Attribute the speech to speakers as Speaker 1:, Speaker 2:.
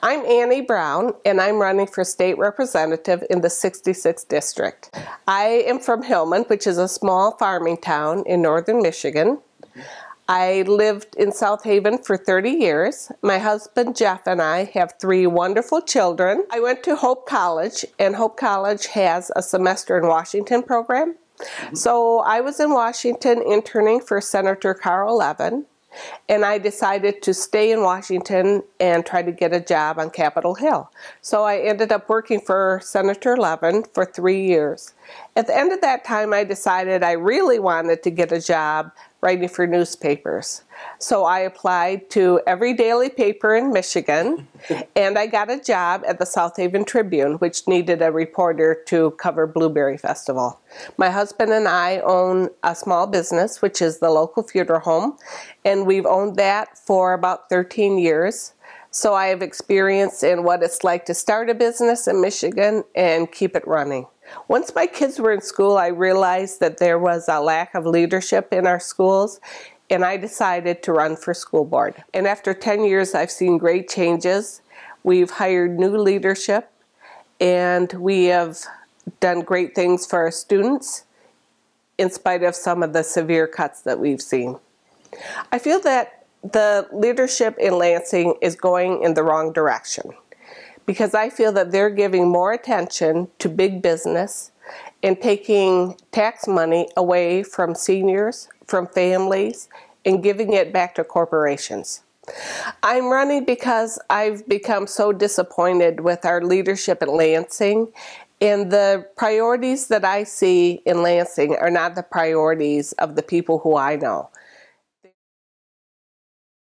Speaker 1: I'm Annie Brown, and I'm running for state representative in the 66th district. I am from Hillman, which is a small farming town in northern Michigan. I lived in South Haven for 30 years. My husband Jeff and I have 3 wonderful children. I went to Hope College, and Hope College has a semester in Washington program. So I was in Washington interning for Senator Carl Levin, and I decided to stay in Washington and try to get a job on Capitol Hill. So I ended up working for Senator Levin for 3 years. At the end of that time, I decided I really wanted to get a job writing for newspapers. So I applied to every daily paper in Michigan, and I got a job at the South Haven Tribune, which needed a reporter to cover Blueberry Festival. My husband and I own a small business, which is the local funeral home, and we've owned that for about 13 years. So I have experience in what it's like to start a business in Michigan and keep it running. Once my kids were in school, I realized that there was a lack of leadership in our schools, and I decided to run for school board. And after 10 years, I've seen great changes. We've hired new leadership, and we have done great things for our students in spite of some of the severe cuts that we've seen. I feel that the leadership in Lansing is going in the wrong direction, because I feel that they're giving more attention to big business and taking tax money away from seniors, from families, and giving it back to corporations. I'm running because I've become so disappointed with our leadership in Lansing, and the priorities that I see in Lansing are not the priorities of the people who I know.